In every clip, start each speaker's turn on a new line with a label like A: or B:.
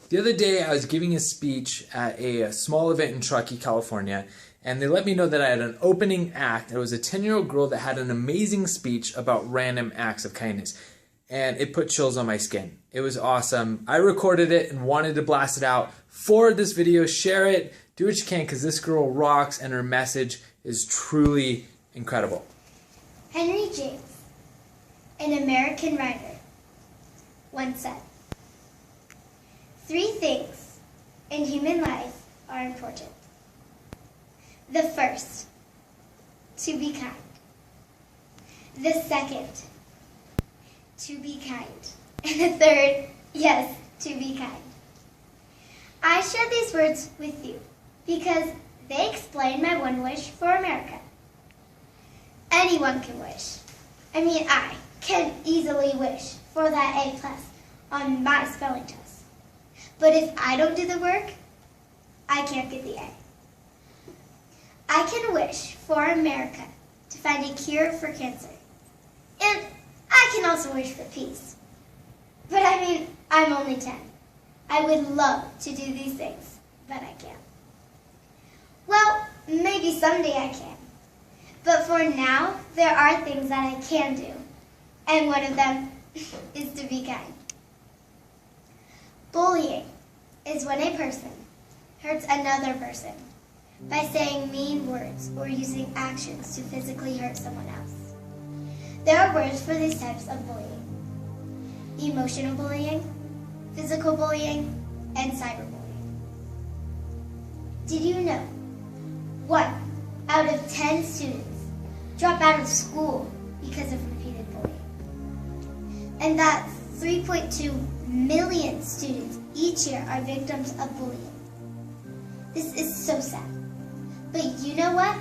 A: The other day, I was giving a speech at a small event in Truckee, California, and they let me know that I had an opening act. It was a 10-year-old girl that had an amazing speech about random acts of kindness, and it put chills on my skin. It was awesome. I recorded it and wanted to blast it out. Forward this video, share it, do what you can, because this girl rocks, and her message is truly incredible.
B: Henry James, an American writer, once said, "Three things in human life are important. The first, to be kind. The second, to be kind. And the third, yes, to be kind." I share these words with you because they explain my one wish for America. Anyone can wish. I can easily wish for that A+ on my spelling test. But if I don't do the work, I can't get the A. I can wish for America to find a cure for cancer. And I can also wish for peace. But I'm only 10. I would love to do these things, but I can't. Well, maybe someday I can. But for now, there are things that I can do. And one of them is to be kind. Bullying is when a person hurts another person by saying mean words or using actions to physically hurt someone else. There are words for these types of bullying: emotional bullying, physical bullying, and cyberbullying. Did you know 1 out of 10 students drop out of school because of repeated bullying? And that 3.2 million students each year are victims of bullying. This is so sad. But you know what?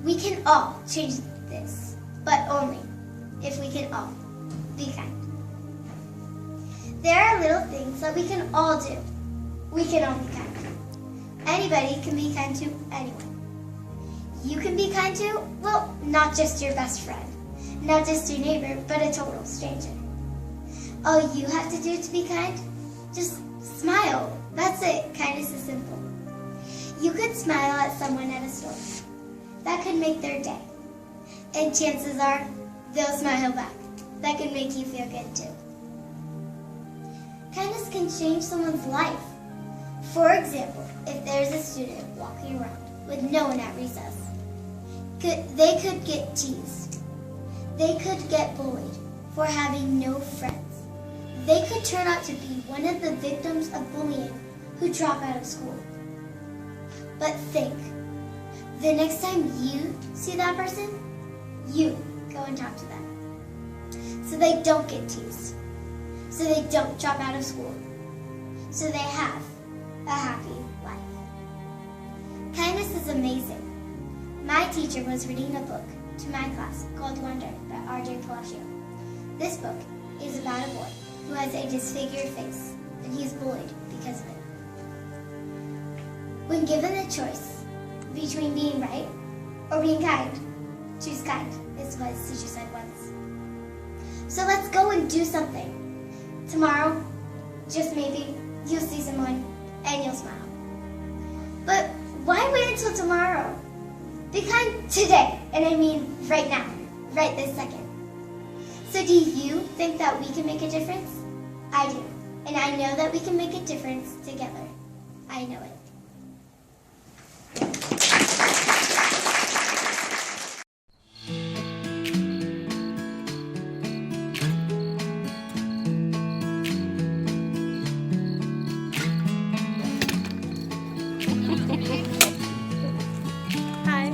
B: We can all change this, but only if we can all be kind. There are little things that we can all do. We can all be kind. Anybody can be kind to anyone. You can be kind to, well, not just your best friend, not just your neighbor, but a total stranger. All you have to do to be kind, just smile. That's it. Kindness is simple. You could smile at someone at a store. That could make their day. And chances are, they'll smile back. That could make you feel good too. Kindness can change someone's life. For example, if there's a student walking around with no one at recess, they could get teased. They could get bullied for having no friends. They could turn out to be one of the victims of bullying who drop out of school. But think, the next time you see that person, you go and talk to them. So they don't get teased. So they don't drop out of school. So they have a happy life. Kindness is amazing. My teacher was reading a book to my class called Wonder by R.J. Palacio. This book is about a boy who has a disfigured face, and he is bullied because of it. When given the choice between being right or being kind, choose kind, is what his teacher said once. So let's go and do something. Tomorrow, just maybe, you'll see someone and you'll smile. But why wait until tomorrow? Be kind today, and I mean right now, right this second. So do you think that we can make a difference? I do. And I know that we can make a difference together. I know it.
C: Hi.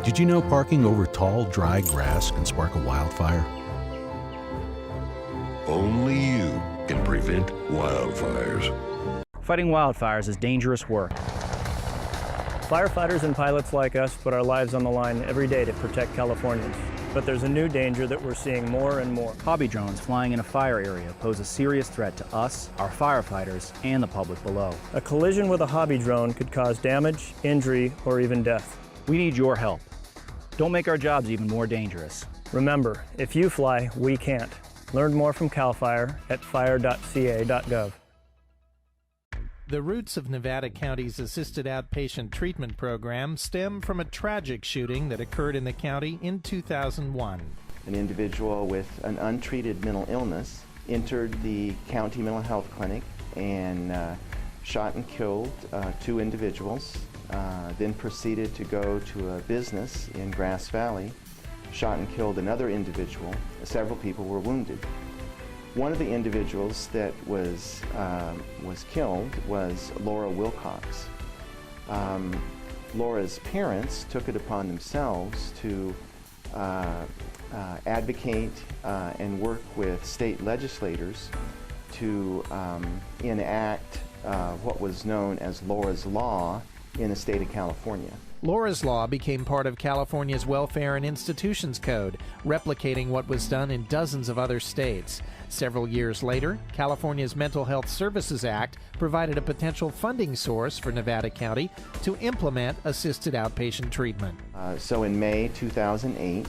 D: Did you know parking over tall, dry grass can spark a wildfire?
E: Only you can prevent wildfires.
F: Fighting wildfires is dangerous work.
C: Firefighters and pilots like us put our lives on the line every day to protect Californians. But there's a new danger that we're seeing more and more.
F: Hobby drones flying in a fire area pose a serious threat to us, our firefighters, and the public below.
C: A collision with a hobby drone could cause damage, injury, or even death.
F: We need your help. Don't make our jobs even more dangerous.
C: Remember, if you fly, we can't. Learn more from CAL FIRE at fire.ca.gov.
G: The roots of Nevada County's assisted outpatient treatment program stem from a tragic shooting that occurred in the county in 2001.
H: An individual with an untreated mental illness entered the county mental health clinic and shot and killed 2 individuals, then proceeded to go to a business in Grass Valley, shot and killed another individual. Several people were wounded. One of the individuals that was killed was Laura Wilcox. Laura's parents took it upon themselves to advocate and work with state legislators to enact what was known as Laura's Law in the state of California.
G: Laura's Law became part of California's Welfare and Institutions Code, replicating what was done in dozens of other states. Several years later, California's Mental Health Services Act provided a potential funding source for Nevada County to implement assisted outpatient treatment.
H: So in May 2008,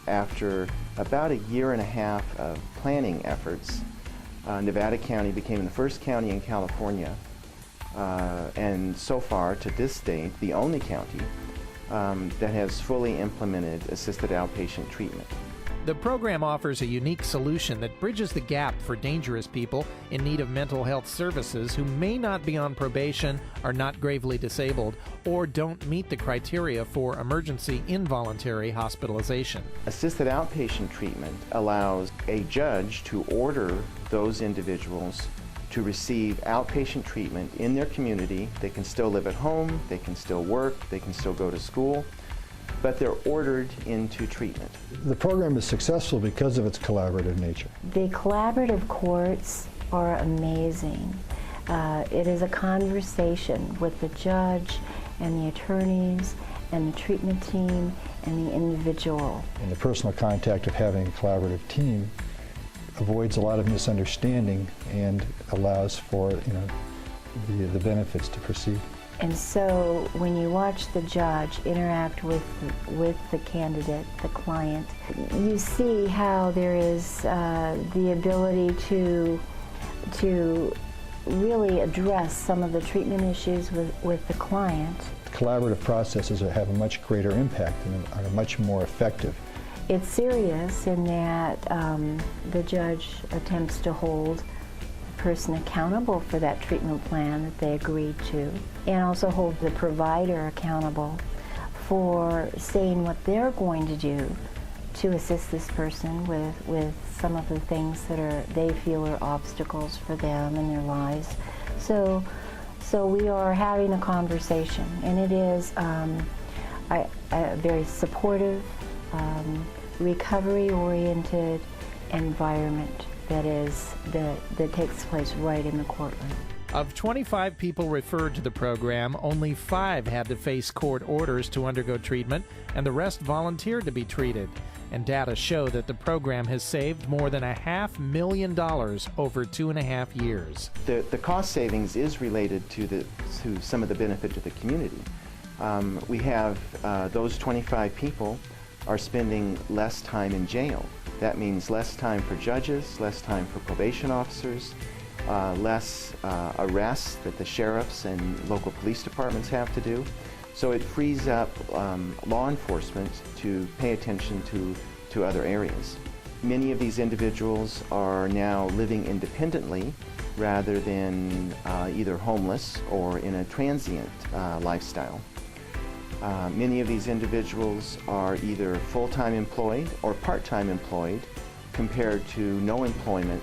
H: after about a year and a half of planning efforts, Nevada County became the first county in California, and so far to this date, the only county that has fully implemented assisted outpatient treatment.
G: The program offers a unique solution that bridges the gap for dangerous people in need of mental health services who may not be on probation, are not gravely disabled, or don't meet the criteria for emergency involuntary hospitalization.
H: Assisted outpatient treatment allows a judge to order those individuals to receive outpatient treatment in their community. They can still live at home, they can still work, they can still go to school, but they're ordered into treatment.
I: The program is successful because of its collaborative nature.
J: The collaborative courts are amazing. It is a conversation with the judge and the attorneys and the treatment team and the individual.
I: And the personal contact of having a collaborative team avoids a lot of misunderstanding and allows for the benefits to proceed.
J: And so when you watch the judge interact with the candidate, the client, you see how there is the ability to really address some of the treatment issues with the client.
I: Collaborative processes have a much greater impact and are much more effective.
J: It's serious in that the judge attempts to hold the person accountable for that treatment plan that they agreed to, and also hold the provider accountable for saying what they're going to do to assist this person with some of the things that they feel are obstacles for them in their lives. So we are having a conversation, and it is a very supportive, recovery-oriented environment that takes place right in the courtroom.
G: Of 25 people referred to the program, only 5 had to face court orders to undergo treatment, and the rest volunteered to be treated. And data show that the program has saved more than $500,000 over 2.5 years.
H: The cost savings is related to some of the benefit to the community. We have those 25 people are spending less time in jail. That means less time for judges, less time for probation officers, less arrests that the sheriffs and local police departments have to do. So it frees up law enforcement to pay attention to other areas. Many of these individuals are now living independently rather than either homeless or in a transient lifestyle. Many of these individuals are either full-time employed or part-time employed compared to no employment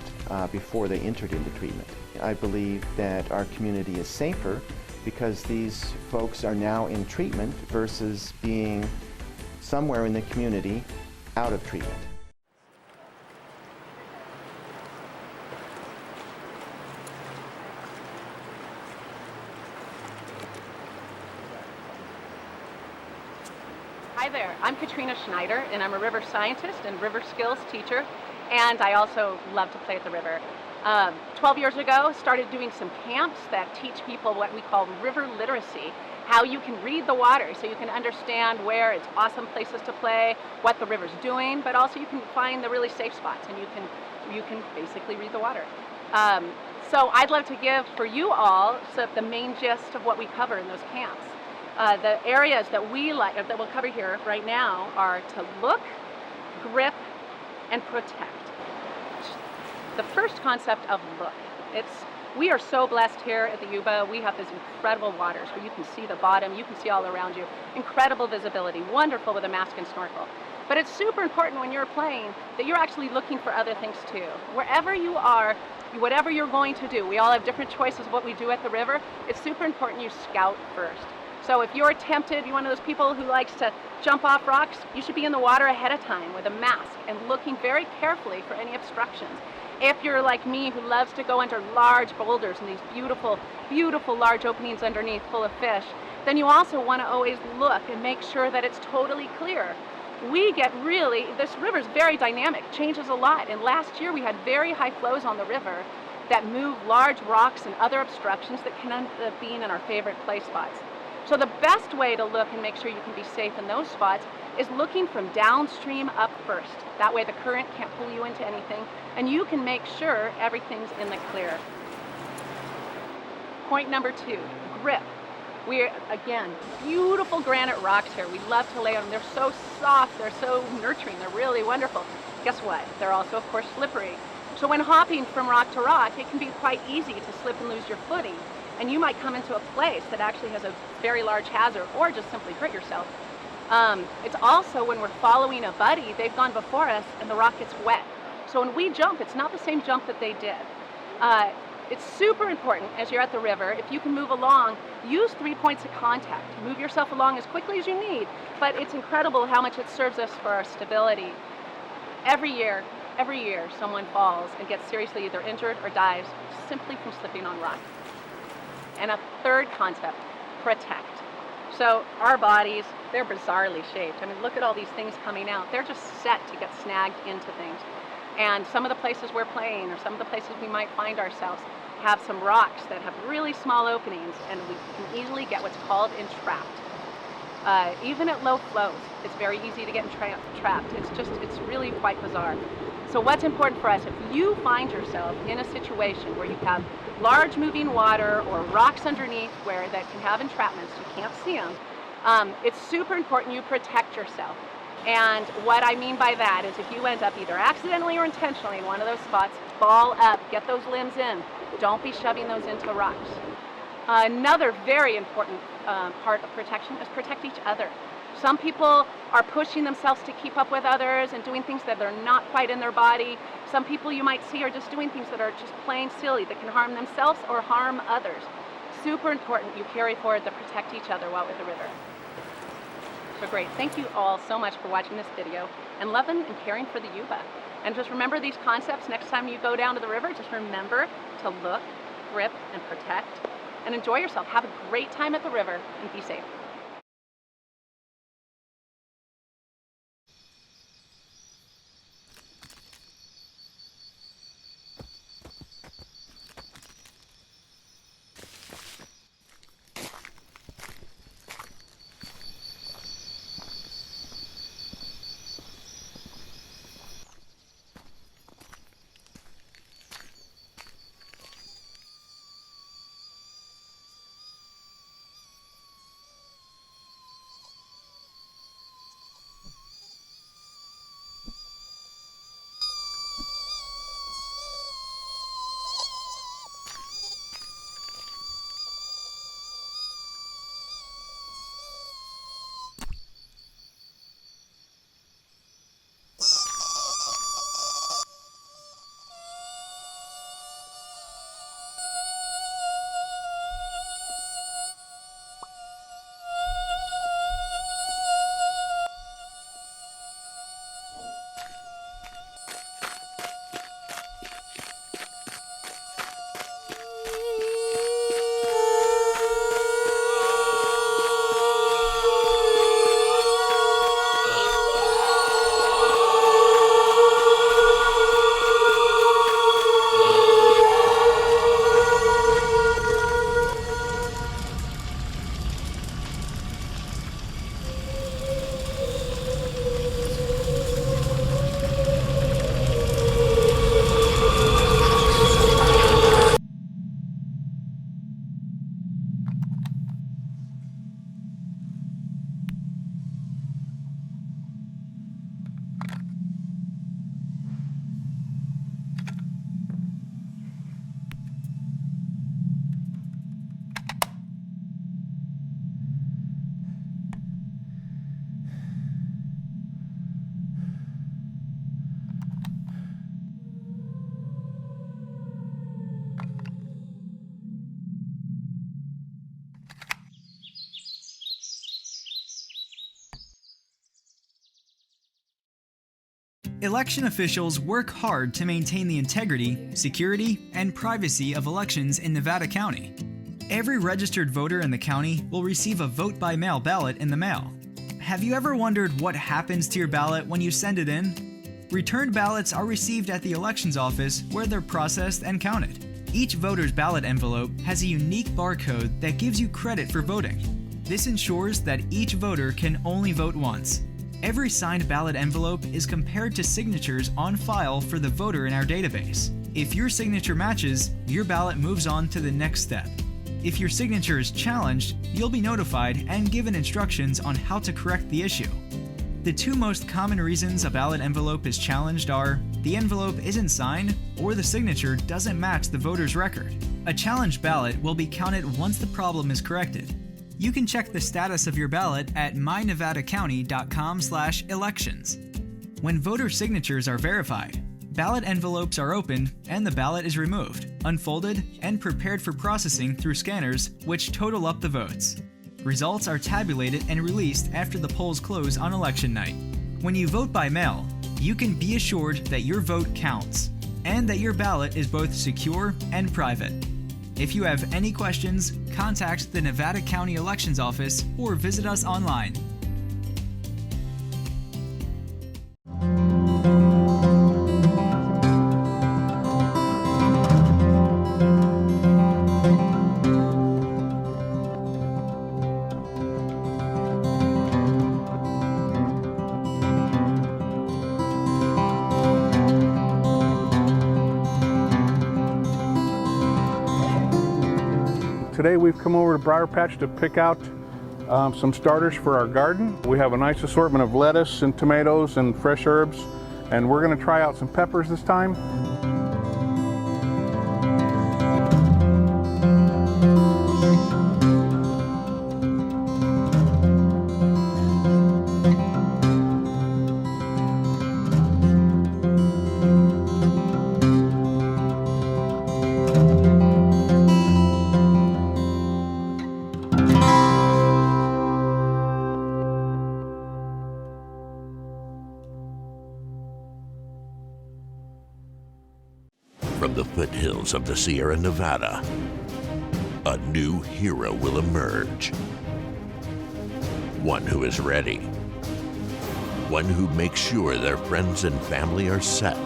H: before they entered into treatment. I believe that our community is safer because these folks are now in treatment versus being somewhere in the community out of treatment.
K: Hi there, I'm Katrina Schneider, and I'm a river scientist and river skills teacher, and I also love to play at the river. 12 years ago, started doing some camps that teach people what we call river literacy, how you can read the water so you can understand where it's awesome places to play, what the river's doing, but also you can find the really safe spots, and you can basically read the water. So I'd love to give for you all the main gist of what we cover in those camps. The areas that we'll cover here right now are to look, grip, and protect. The first concept of look. We are so blessed here at the Yuba. We have these incredible waters where you can see the bottom, you can see all around you. Incredible visibility, wonderful with a mask and snorkel. But it's super important when you're playing that you're actually looking for other things too. Wherever you are, whatever you're going to do, we all have different choices of what we do at the river. It's super important you scout first. So if you're tempted, you're one of those people who likes to jump off rocks, you should be in the water ahead of time with a mask and looking very carefully for any obstructions. If you're like me, who loves to go under large boulders and these beautiful, beautiful large openings underneath full of fish, then you also want to always look and make sure that it's totally clear. This river is very dynamic, changes a lot. And last year we had very high flows on the river that move large rocks and other obstructions that can end up being in our favorite play spots. So the best way to look and make sure you can be safe in those spots is looking from downstream up first. That way the current can't pull you into anything, and you can make sure everything's in the clear. Point number 2, grip. Again, beautiful granite rocks here. We love to lay on them. They're so soft, they're so nurturing, they're really wonderful. Guess what? They're also, of course, slippery. So when hopping from rock to rock, it can be quite easy to slip and lose your footing. And you might come into a place that actually has a very large hazard or just simply hurt yourself. It's also when we're following a buddy, they've gone before us and the rock gets wet. So when we jump, it's not the same jump that they did. It's super important as you're at the river, if you can move along, use 3 points of contact. Move yourself along as quickly as you need, but it's incredible how much it serves us for our stability. Every year, someone falls and gets seriously either injured or dies simply from slipping on rock. And a third concept, protect. So our bodies, they're bizarrely shaped. I mean, look at all these things coming out. They're just set to get snagged into things. And some of the places we're playing, or some of the places we might find ourselves, have some rocks that have really small openings, and we can easily get what's called entrapped. Even at low flows, it's very easy to get trapped. It's really quite bizarre. So what's important for us, if you find yourself in a situation where you have large moving water or rocks underneath that can have entrapments, you can't see them, it's super important you protect yourself. And what I mean by that is if you end up either accidentally or intentionally in one of those spots, ball up, get those limbs in. Don't be shoving those into rocks. Another very important part of protection is protect each other. Some people are pushing themselves to keep up with others and doing things that are not quite in their body. Some people you might see are just doing things that are just plain silly, that can harm themselves or harm others. Super important you carry forward to protect each other while at the river. So great. Thank you all so much for watching this video and loving and caring for the Yuba. And just remember these concepts next time you go down to the river. Just remember to look, grip, and protect. And enjoy yourself. Have a great time at the river and be safe.
L: Election officials work hard to maintain the integrity, security, and privacy of elections in Nevada County. Every registered voter in the county will receive a vote-by-mail ballot in the mail. Have you ever wondered what happens to your ballot when you send it in? Returned ballots are received at the elections office where they're processed and counted. Each voter's ballot envelope has a unique barcode that gives you credit for voting. This ensures that each voter can only vote once. Every signed ballot envelope is compared to signatures on file for the voter in our database. If your signature matches, your ballot moves on to the next step. If your signature is challenged, you'll be notified and given instructions on how to correct the issue. The two most common reasons a ballot envelope is challenged are the envelope isn't signed or the signature doesn't match the voter's record. A challenged ballot will be counted once the problem is corrected. You can check the status of your ballot at mynevadacounty.com/elections. When voter signatures are verified, ballot envelopes are opened and the ballot is removed, unfolded, and prepared for processing through scanners, which total up the votes. Results are tabulated and released after the polls close on election night. When you vote by mail, you can be assured that your vote counts and that your ballot is both secure and private. If you have any questions, contact the Nevada County Elections Office or visit us online.
M: Today we've come over to Briar Patch to pick out some starters for our garden. We have a nice assortment of lettuce and tomatoes and fresh herbs, and we're going to try out some peppers this time.
E: From the foothills of the Sierra Nevada, a new hero will emerge. One who is ready. One who makes sure their friends and family are set.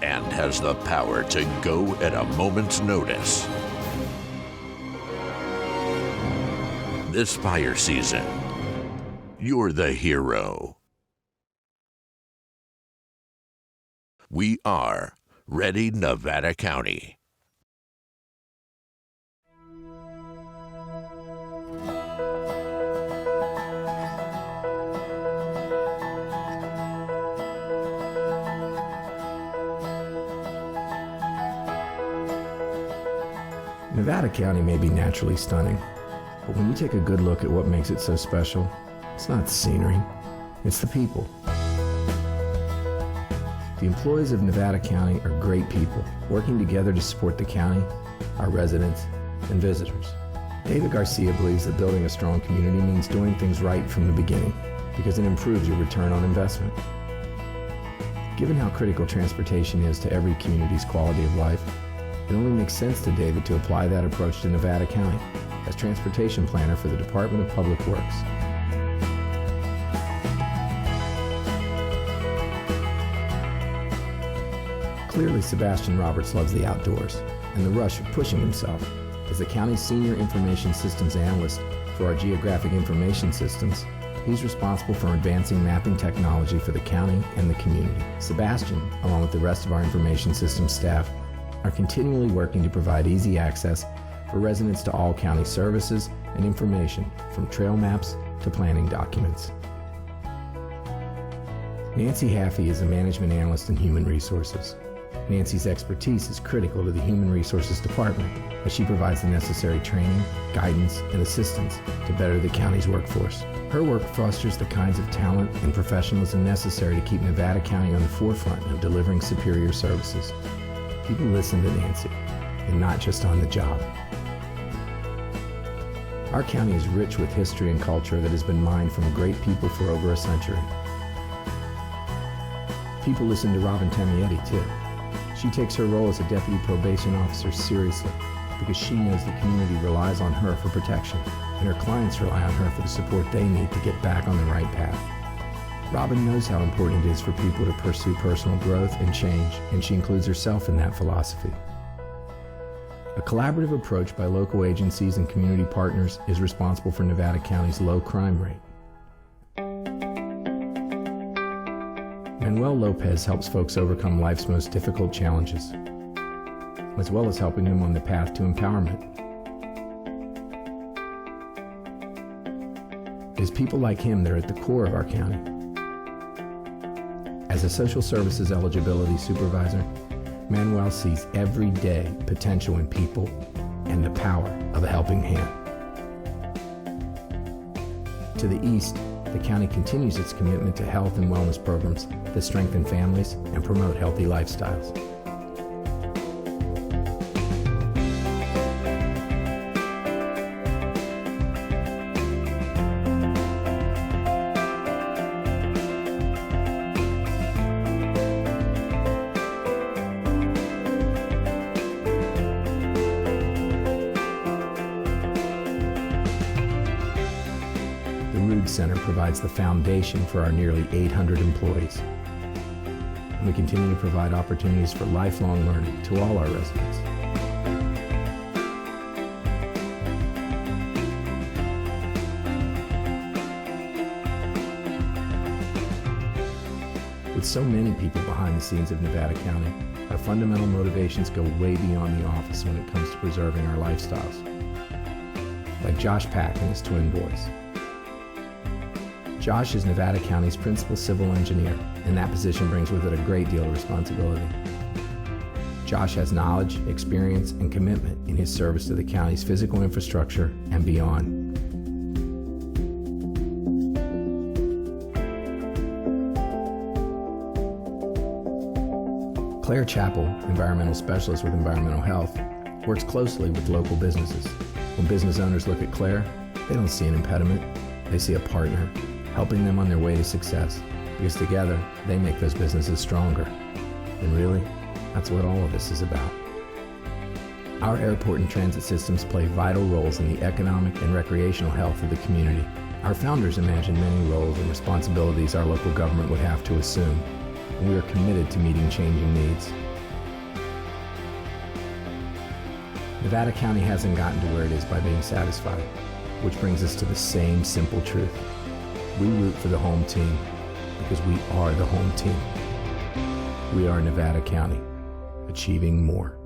E: And has the power to go at a moment's notice. This fire season, you're the hero. We are Ready Nevada County.
N: Nevada County may be naturally stunning, but when you take a good look at what makes it so special, it's not the scenery, it's the people. The employees of Nevada County are great people, working together to support the county, our residents, and visitors. David Garcia believes that building a strong community means doing things right from the beginning, because it improves your return on investment. Given how critical transportation is to every community's quality of life, it only makes sense to David to apply that approach to Nevada County as transportation planner for the Department of Public Works. Clearly, Sebastian Roberts loves the outdoors and the rush of pushing himself. As the county's senior information systems analyst for our geographic information systems, he's responsible for advancing mapping technology for the county and the community. Sebastian, along with the rest of our information systems staff, are continually working to provide easy access for residents to all county services and information, from trail maps to planning documents. Nancy Haffey is a management analyst in human resources. Nancy's expertise is critical to the Human Resources Department as she provides the necessary training, guidance, and assistance to better the county's workforce. Her work fosters the kinds of talent and professionalism necessary to keep Nevada County on the forefront of delivering superior services. People listen to Nancy, and not just on the job. Our county is rich with history and culture that has been mined from great people for over a century. People listen to Robin Tamietti, too. She takes her role as a deputy probation officer seriously because she knows the community relies on her for protection, and her clients rely on her for the support they need to get back on the right path. Robin knows how important it is for people to pursue personal growth and change, and she includes herself in that philosophy. A collaborative approach by local agencies and community partners is responsible for Nevada County's low crime rate. Manuel Lopez helps folks overcome life's most difficult challenges, as well as helping them on the path to empowerment. It is people like him that are at the core of our county. As a social services eligibility supervisor, Manuel sees everyday potential in people and the power of a helping hand. To the east, the county continues its commitment to health and wellness programs that strengthen families and promote healthy lifestyles. Center provides the foundation for our nearly 800 employees. And we continue to provide opportunities for lifelong learning to all our residents. With so many people behind the scenes of Nevada County, our fundamental motivations go way beyond the office when it comes to preserving our lifestyles. Like Josh Pack and his twin boys. Josh is Nevada County's principal civil engineer, and that position brings with it a great deal of responsibility. Josh has knowledge, experience, and commitment in his service to the county's physical infrastructure and beyond. Claire Chappell, environmental specialist with Environmental Health, works closely with local businesses. When business owners look at Claire, they don't see an impediment, they see a partner, helping them on their way to success, because together they make those businesses stronger. And really, that's what all of this is about. Our airport and transit systems play vital roles in the economic and recreational health of the community. Our founders imagined many roles and responsibilities our local government would have to assume, and we are committed to meeting changing needs. Nevada County hasn't gotten to where it is by being satisfied, which brings us to the same simple truth. We root for the home team because we are the home team. We are Nevada County, achieving more.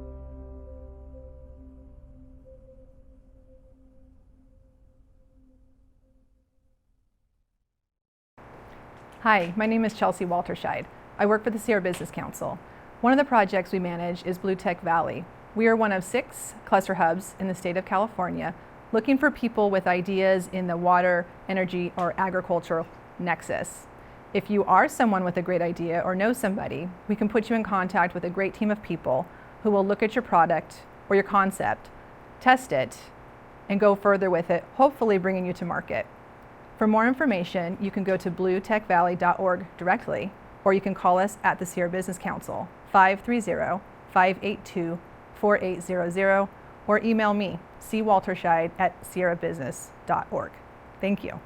K: Hi, my name is Chelsea Walterscheid. I work for the Sierra Business Council. One of the projects we manage is Blue Tech Valley. We are one of 6 cluster hubs in the state of California looking for people with ideas in the water, energy, or agricultural nexus. If you are someone with a great idea or know somebody, we can put you in contact with a great team of people who will look at your product or your concept, test it, and go further with it, hopefully bringing you to market. For more information, you can go to bluetechvalley.org directly, or you can call us at the Sierra Business Council, 530-582-4800, or email me, cwalterscheid@sierrabusiness.org. Thank you.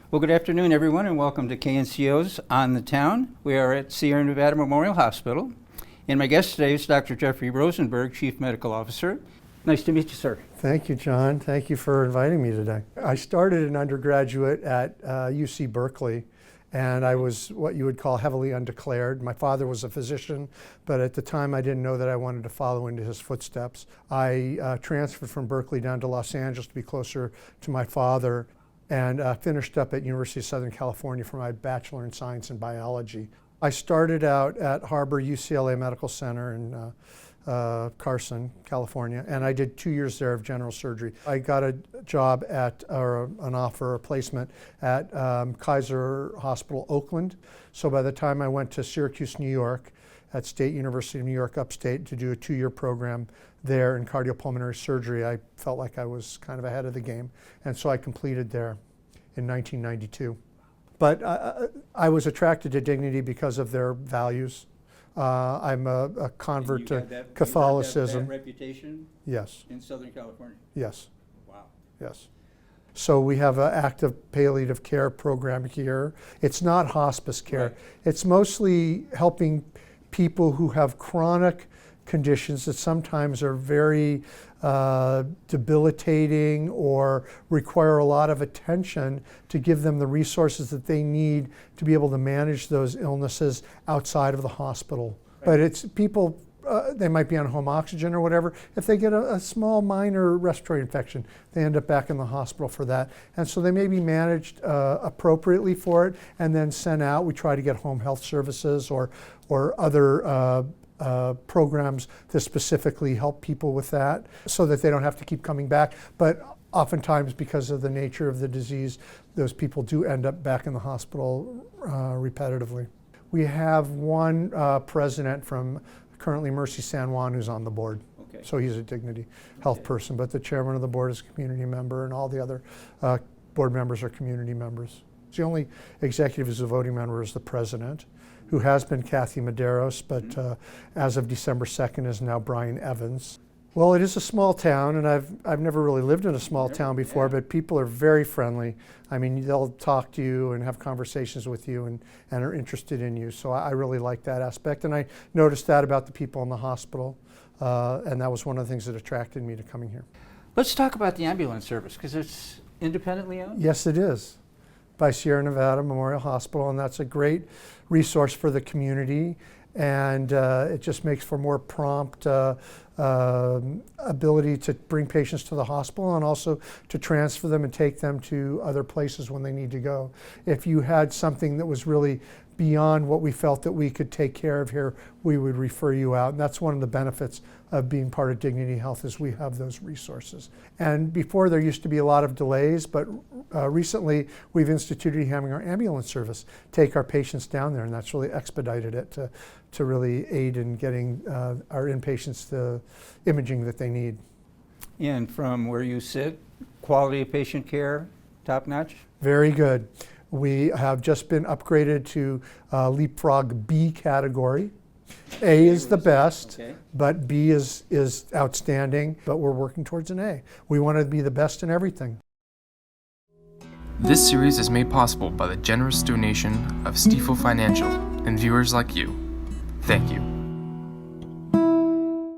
O: Well, good afternoon, everyone, and welcome to KNCO's On the Town. We are at Sierra Nevada Memorial Hospital, and my guest today is Dr. Jeffrey Rosenberg, Chief Medical Officer. Nice to meet you, sir.
P: Thank you, John. Thank you for inviting me today. I started an undergraduate at UC Berkeley, and I was what you would call heavily undeclared. My father was a physician, but at the time I didn't know that I wanted to follow into his footsteps. I transferred from Berkeley down to Los Angeles to be closer to my father, and finished up at University of Southern California for my Bachelor in Science and Biology. I started out at Harbor UCLA Medical Center in Carson, California, and I did 2 years there of general surgery. I got a job an offer, a placement at Kaiser Hospital, Oakland. So by the time I went to Syracuse, New York, at State University of New York, upstate, to do a 2-year program there in cardiopulmonary surgery, I felt like I was kind of ahead of the game, and so I completed there in 1992. But I was attracted to Dignity because of their values. I'm a convert to Catholicism.
O: That reputation?
P: Yes.
O: In Southern California?
P: Yes.
O: Wow.
P: Yes. So we have an active palliative care program here. It's not hospice care.
O: Right.
P: It's mostly helping people who have chronic conditions that sometimes are very debilitating or require a lot of attention, to give them the resources that they need to be able to manage those illnesses outside of the hospital. Right. But it's people, they might be on home oxygen or whatever. If they get a small minor respiratory infection, they end up back in the hospital for that. And so they may be managed appropriately for it and then sent out. We try to get home health services or other programs that specifically help people with that, so that they don't have to keep coming back. But oftentimes, because of the nature of the disease, those people do end up back in the hospital repetitively. We have one president from currently Mercy San Juan who's on the board.
O: Okay.
P: So he's a Dignity Health person, but the chairman of the board is a community member, and all the other board members are community members. The only executive who's a voting member is the president, who has been Kathy Medeiros, but as of December 2nd is now Brian Evans. Well, it is a small town, and I've never really lived in a small town before, but people are very friendly. I mean, they'll talk to you and have conversations with you and are interested in you. So I really like that aspect, and I noticed that about the people in the hospital, and that was one of the things that attracted me to coming here.
O: Let's talk about the ambulance service, because it's independently owned?
P: Yes, it is, by Sierra Nevada Memorial Hospital, and that's a great resource for the community, and it just makes for more prompt ability to bring patients to the hospital, and also to transfer them and take them to other places when they need to go. If you had something that was really beyond what we felt that we could take care of here, we would refer you out. And that's one of the benefits of being part of Dignity Health, is we have those resources. And before, there used to be a lot of delays, but recently we've instituted having our ambulance service take our patients down there, and that's really expedited it to really aid in getting our inpatients the imaging that they need.
O: And from where you sit, quality of patient care, top notch?
P: Very good. We have just been upgraded to Leapfrog B category. A is the best, but B is outstanding, but we're working towards an A. We want to be the best in everything.
Q: This series is made possible by the generous donation of Stifel Financial and viewers like you. Thank you.